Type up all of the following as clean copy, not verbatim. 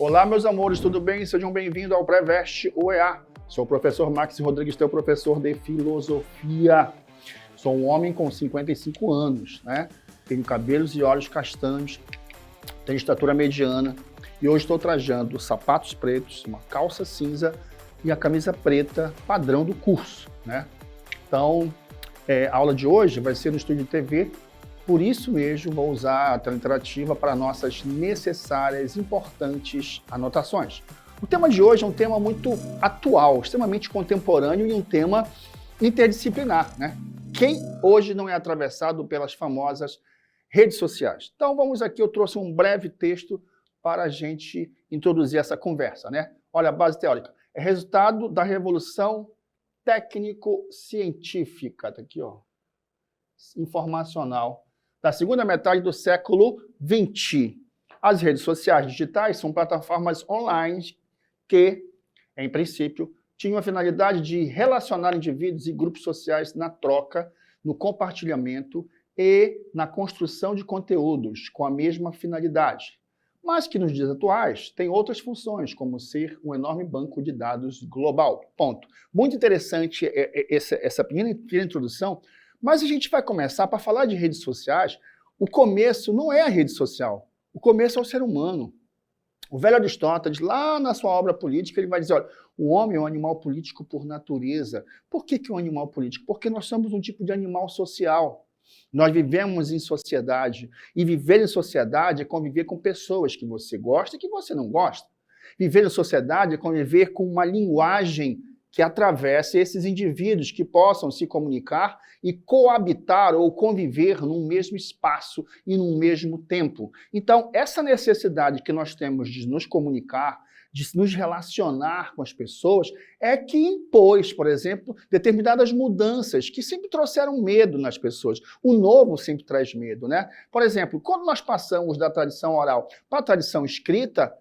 Olá, meus amores, tudo bem? Sejam bem-vindos ao Preveste UEA. Sou o professor Max Rodrigues, teu professor de filosofia. Sou um homem com 55 anos, né? Tenho cabelos e olhos castanhos, tenho estatura mediana e hoje estou trajando sapatos pretos, uma calça cinza e a camisa preta padrão do curso, né? Então, a aula de hoje vai ser no estúdio de TV, por isso mesmo vou usar a tela interativa para nossas necessárias, importantes anotações. O tema de hoje é um tema muito atual, extremamente contemporâneo e um tema interdisciplinar, né? Quem hoje não é atravessado pelas famosas redes sociais? Então vamos aqui, eu trouxe um breve texto para a gente introduzir essa conversa, né? Olha, a base teórica. É resultado da revolução técnico-científica, tá aqui, ó, informacional, da segunda metade do século XX. As redes sociais digitais são plataformas online que, em princípio, tinham a finalidade de relacionar indivíduos e grupos sociais na troca, no compartilhamento e na construção de conteúdos com a mesma finalidade, mas que nos dias atuais tem outras funções, como ser um enorme banco de dados global. Ponto. Muito interessante essa pequena introdução, mas a gente vai começar para falar de redes sociais. O começo não é a rede social, o começo é o ser humano. O velho Aristóteles, lá na sua obra política, ele vai dizer, olha, o homem é um animal político por natureza. Por que é um animal político? Porque nós somos um tipo de animal social. Nós vivemos em sociedade, e viver em sociedade é conviver com pessoas que você gosta e que você não gosta. Viver em sociedade é conviver com uma linguagem que atravesse esses indivíduos que possam se comunicar e coabitar ou conviver num mesmo espaço e num mesmo tempo. Então, essa necessidade que nós temos de nos comunicar, de nos relacionar com as pessoas, é que impôs, por exemplo, determinadas mudanças que sempre trouxeram medo nas pessoas. O novo sempre traz medo, né? Por exemplo, quando nós passamos da tradição oral para a tradição escrita,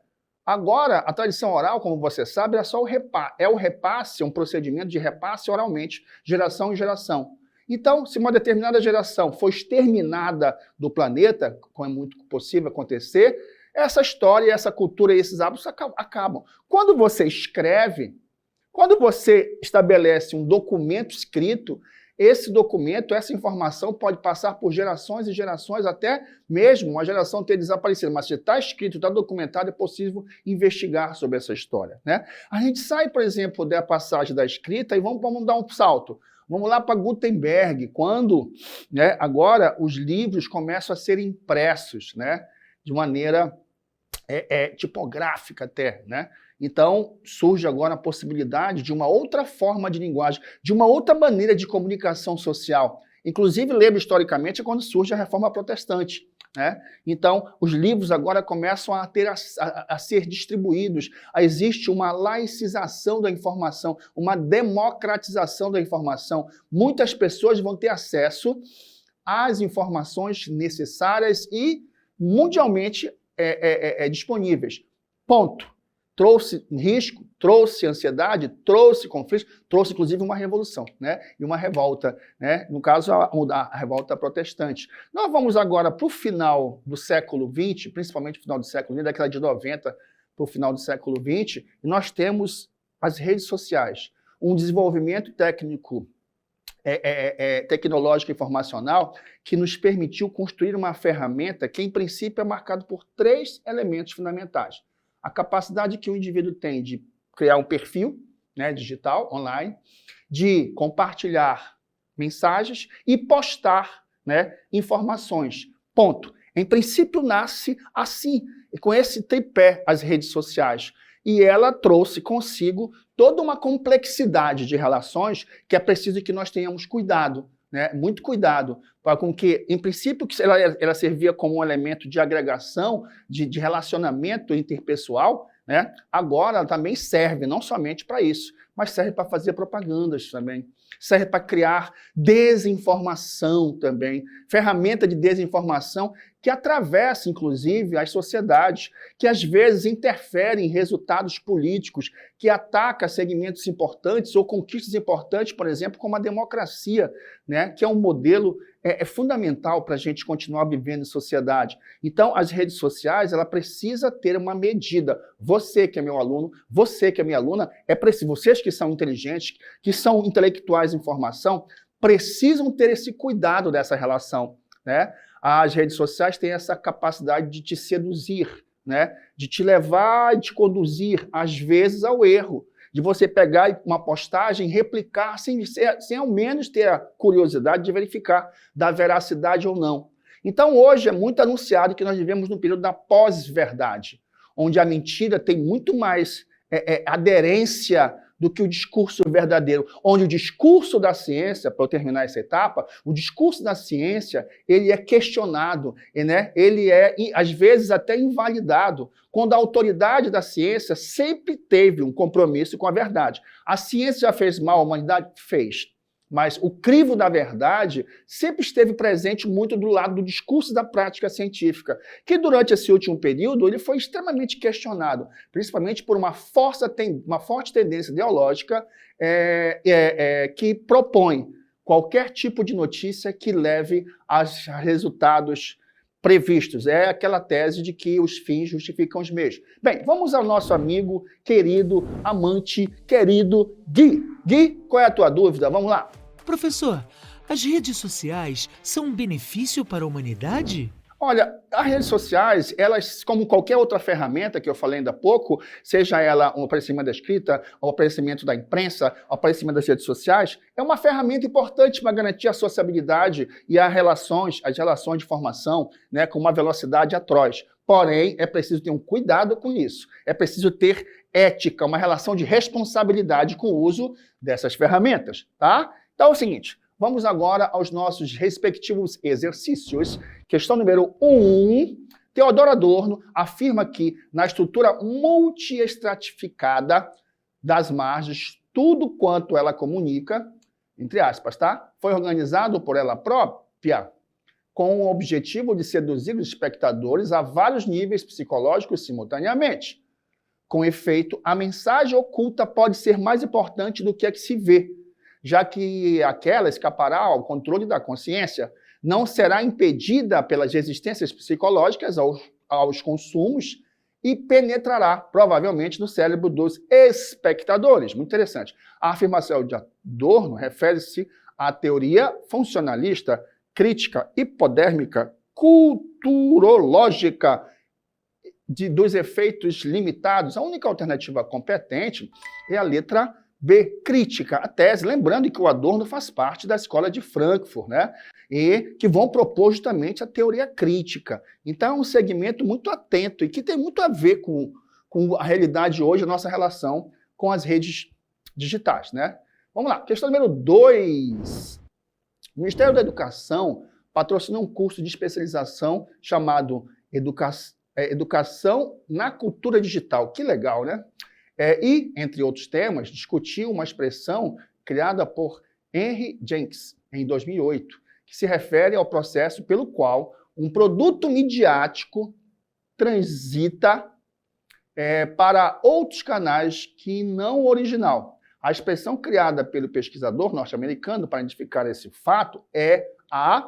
agora, a tradição oral, como você sabe, é só o repasse, um procedimento de repasse oralmente, geração em geração. Então, se uma determinada geração for exterminada do planeta, como é muito possível acontecer, essa história, essa cultura e esses hábitos acabam. Quando você escreve, quando você estabelece um documento escrito, esse documento, essa informação pode passar por gerações e gerações, até mesmo uma geração ter desaparecido. Mas se está escrito, está documentado, é possível investigar sobre essa história, né? A gente sai, por exemplo, da passagem da escrita e vamos dar um salto. Vamos lá para Gutenberg, quando, né, agora os livros começam a ser impressos, né, de maneira tipográfica até, né? Então, surge agora a possibilidade de uma outra forma de linguagem, de uma outra maneira de comunicação social. Inclusive, lembra historicamente, é quando surge a Reforma Protestante, né? Então, os livros agora começam a ser distribuídos. Existe uma laicização da informação, uma democratização da informação. Muitas pessoas vão ter acesso às informações necessárias e mundialmente disponíveis. Ponto. Trouxe risco, trouxe ansiedade, trouxe conflito, trouxe inclusive uma revolução, né? E uma revolta, né? No caso, a revolta protestante. Nós vamos agora para o final do século XX, principalmente o final do século XX, década de 90 para o final do século XX, e nós temos as redes sociais, um desenvolvimento tecnológico e informacional que nos permitiu construir uma ferramenta que, em princípio, é marcada por 3 elementos fundamentais. A capacidade que o indivíduo tem de criar um perfil, né, digital, online, de compartilhar mensagens e postar, né, informações. Ponto. Em princípio, nasce assim, com esse tripé, as redes sociais. E ela trouxe consigo toda uma complexidade de relações que é preciso que nós tenhamos cuidado, né? Muito cuidado, para com que, em princípio, ela servia como um elemento de agregação, de relacionamento interpessoal, né? Agora ela também serve não somente para isso, mas serve para fazer propagandas também. Serve para criar desinformação também. Ferramenta de desinformação que atravessa, inclusive, as sociedades, que às vezes interfere em resultados políticos, que ataca segmentos importantes ou conquistas importantes, por exemplo, como a democracia, né? Que é um modelo fundamental para a gente continuar vivendo em sociedade. Então, as redes sociais, ela precisa ter uma medida. Você que é meu aluno, você que é minha aluna, vocês que são inteligentes, que são intelectuais em formação, precisam ter esse cuidado dessa relação, né? As redes sociais têm essa capacidade de te seduzir, né? De te levar e te conduzir, às vezes, ao erro. De você pegar uma postagem e replicar sem ao menos ter a curiosidade de verificar da veracidade ou não. Então, hoje é muito anunciado que nós vivemos no período da pós-verdade, onde a mentira tem muito mais aderência do que o discurso verdadeiro, onde o discurso da ciência, para eu terminar essa etapa, o discurso da ciência, ele é questionado, né? Ele é, às vezes, até invalidado, quando a autoridade da ciência sempre teve um compromisso com a verdade. A ciência já fez mal à humanidade? Fez. Mas o crivo da verdade sempre esteve presente muito do lado do discurso da prática científica, que durante esse último período ele foi extremamente questionado, principalmente por uma forte tendência ideológica que propõe qualquer tipo de notícia que leve a resultados previstos. É aquela tese de que os fins justificam os meios. Bem, vamos ao nosso amigo, querido, amante, querido Gui. Gui, qual é a tua dúvida? Vamos lá. Professor, as redes sociais são um benefício para a humanidade? Olha, as redes sociais, elas, como qualquer outra ferramenta que eu falei ainda há pouco, seja ela o aparecimento da escrita, o aparecimento da imprensa, o aparecimento das redes sociais, é uma ferramenta importante para garantir a sociabilidade e as relações de informação, né, com uma velocidade atroz. Porém, é preciso ter um cuidado com isso. É preciso ter ética, uma relação de responsabilidade com o uso dessas ferramentas, tá? Então é o seguinte, vamos agora aos nossos respectivos exercícios. Questão número 1. Theodor Adorno afirma que, na estrutura multiestratificada das margens, tudo quanto ela comunica, entre aspas, tá? Foi organizado por ela própria, com o objetivo de seduzir os espectadores a vários níveis psicológicos simultaneamente. Com efeito, a mensagem oculta pode ser mais importante do que a que se vê, já que aquela escapará ao controle da consciência, não será impedida pelas resistências psicológicas aos consumos e penetrará, provavelmente, no cérebro dos espectadores. Muito interessante. A afirmação de Adorno refere-se à teoria funcionalista, crítica, hipodérmica, culturológica dos efeitos limitados. A única alternativa competente é a letra B, crítica, a tese, lembrando que o Adorno faz parte da escola de Frankfurt, né? E que vão propor justamente a teoria crítica. Então é um segmento muito atento e que tem muito a ver com a realidade hoje, a nossa relação com as redes digitais, né? Vamos lá, questão número 2. O Ministério da Educação patrocinou um curso de especialização chamado Educação na Cultura Digital. Que legal, né? E, entre outros temas, discutiu uma expressão criada por Henry Jenks, em 2008, que se refere ao processo pelo qual um produto midiático transita para outros canais que não o original. A expressão criada pelo pesquisador norte-americano para identificar esse fato é a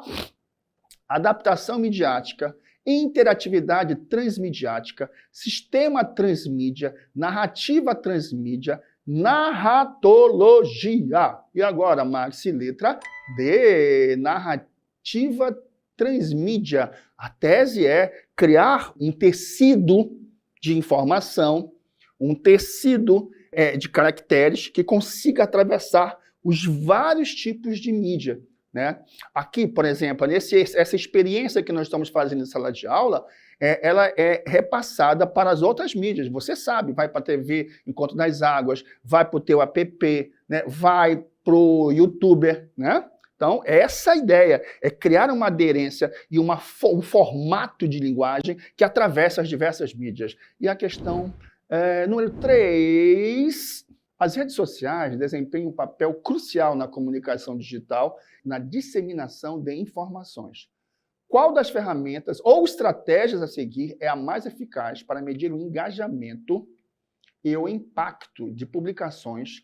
adaptação midiática, interatividade transmediática, sistema transmídia, narrativa transmídia, narratologia. E agora, Max, letra D, narrativa transmídia. A tese é criar um tecido de informação, um tecido de caracteres que consiga atravessar os vários tipos de mídia. Né? Aqui, por exemplo, essa experiência que nós estamos fazendo em sala de aula, ela é repassada para as outras mídias. Você sabe, vai para a TV Encontro das Águas, vai para o teu app, né? Vai para o YouTuber. Né? Então, essa ideia é criar uma aderência e um formato de linguagem que atravessa as diversas mídias. E a questão número 3... As redes sociais desempenham um papel crucial na comunicação digital, na disseminação de informações. Qual das ferramentas ou estratégias a seguir é a mais eficaz para medir o engajamento e o impacto de publicações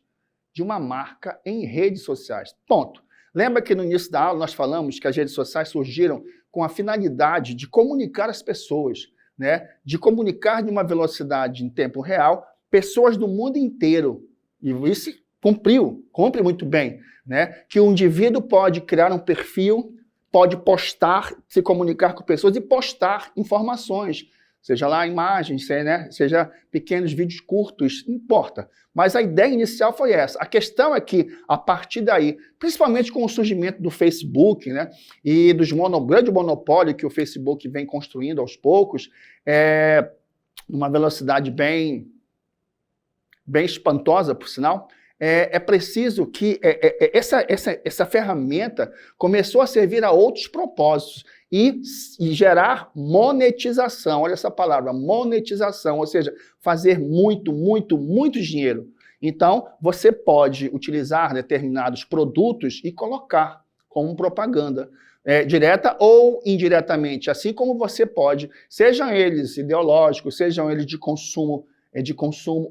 de uma marca em redes sociais? Ponto. Lembra que no início da aula nós falamos que as redes sociais surgiram com a finalidade de comunicar as pessoas, né? De comunicar de uma velocidade em tempo real pessoas do mundo inteiro. E isso cumpre muito bem, né? Que o indivíduo pode criar um perfil, pode postar, se comunicar com pessoas e postar informações, seja lá imagens, seja pequenos vídeos curtos, não importa. Mas a ideia inicial foi essa. A questão é que, a partir daí, principalmente com o surgimento do Facebook, né, e dos grande monopólio que o Facebook vem construindo aos poucos, numa velocidade bem espantosa, por sinal, é preciso que essa ferramenta começou a servir a outros propósitos e gerar monetização. Olha essa palavra, monetização, ou seja, fazer muito dinheiro. Então, você pode utilizar determinados produtos e colocar como propaganda, direta ou indiretamente, assim como você pode, sejam eles ideológicos, sejam eles de consumo.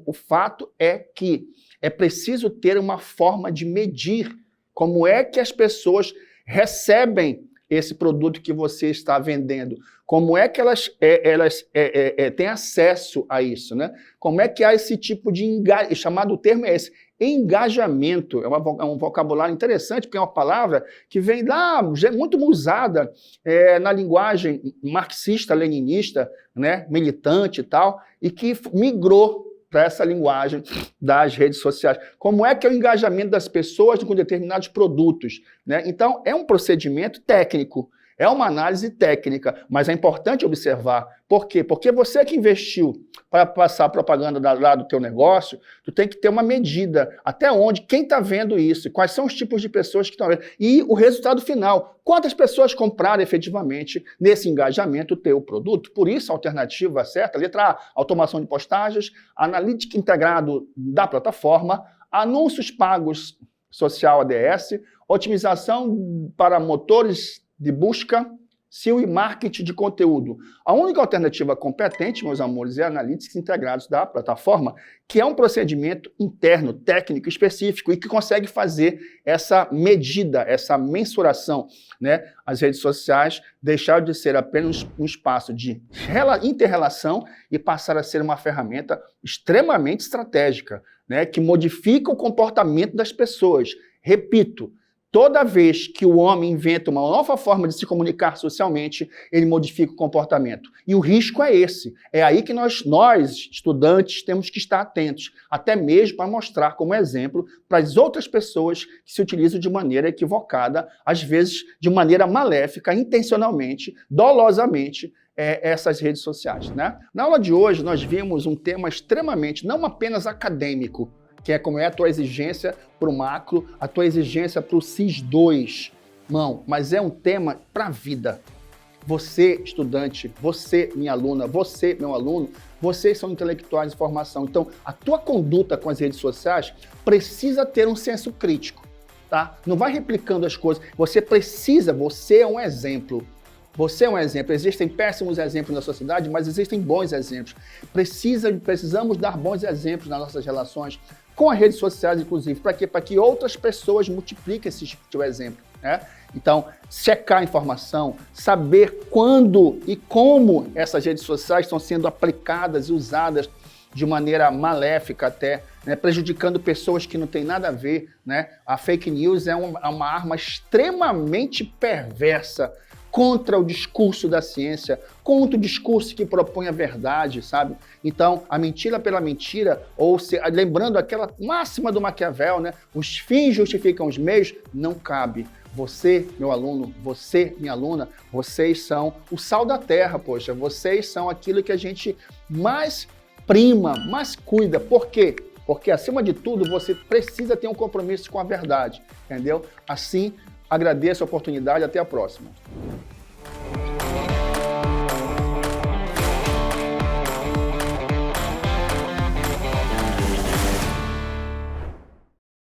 O fato é que é preciso ter uma forma de medir como é que as pessoas recebem esse produto que você está vendendo, como é que elas têm acesso a isso, né? Como é que há esse tipo de engajamento, o termo é esse, engajamento, é um vocabulário interessante, porque é uma palavra que vem lá, muito usada na linguagem marxista-leninista, né, militante e tal, e que migrou para essa linguagem das redes sociais. Como é que é o engajamento das pessoas com determinados produtos, né? Então, é um procedimento técnico, é uma análise técnica, mas é importante observar. Por quê? Porque você que investiu para passar propaganda lá do teu negócio, tu tem que ter uma medida. Até onde, quem está vendo isso, quais são os tipos de pessoas que estão vendo, e o resultado final. Quantas pessoas compraram efetivamente nesse engajamento o teu produto? Por isso, a alternativa certa, letra A, automação de postagens, analítica integrado da plataforma, anúncios pagos social ADS, otimização para motores de busca, SEO e marketing de conteúdo. A única alternativa competente, meus amores, é analíticos integrados da plataforma, que é um procedimento interno, técnico, específico e que consegue fazer essa medida, essa mensuração, né? As redes sociais deixaram de ser apenas um espaço de inter-relação e passaram a ser uma ferramenta extremamente estratégica, né? Que modifica o comportamento das pessoas. Repito, toda vez que o homem inventa uma nova forma de se comunicar socialmente, ele modifica o comportamento. E o risco é esse. É aí que nós, estudantes, temos que estar atentos, até mesmo para mostrar como exemplo para as outras pessoas que se utilizam de maneira equivocada, às vezes de maneira maléfica, intencionalmente, dolosamente, essas redes sociais, né? Na aula de hoje, nós vimos um tema extremamente, não apenas acadêmico, que é como é a tua exigência para o macro, a tua exigência para o CIS2, mas é um tema para a vida. Você, estudante, você, minha aluna, você, meu aluno, vocês são intelectuais de formação. Então, a tua conduta com as redes sociais precisa ter um senso crítico, tá? Não vai replicando as coisas. Você é um exemplo. Você é um exemplo. Existem péssimos exemplos na sociedade, mas existem bons exemplos. Precisamos dar bons exemplos nas nossas relações com as redes sociais, inclusive. Para quê? Para que outras pessoas multipliquem esse tipo de exemplo, né? Então, checar a informação, saber quando e como essas redes sociais estão sendo aplicadas e usadas de maneira maléfica até, né, prejudicando pessoas que não têm nada a ver, né? A fake news é uma arma extremamente perversa contra o discurso da ciência, contra o discurso que propõe a verdade, sabe? Então, a mentira pela mentira, lembrando aquela máxima do Maquiavel, né? Os fins justificam os meios, não cabe. Você, meu aluno, você, minha aluna, vocês são o sal da terra, poxa. Vocês são aquilo que a gente mais prima, mais cuida. Por quê? Porque, acima de tudo, você precisa ter um compromisso com a verdade, entendeu? Assim, agradeço a oportunidade, até a próxima.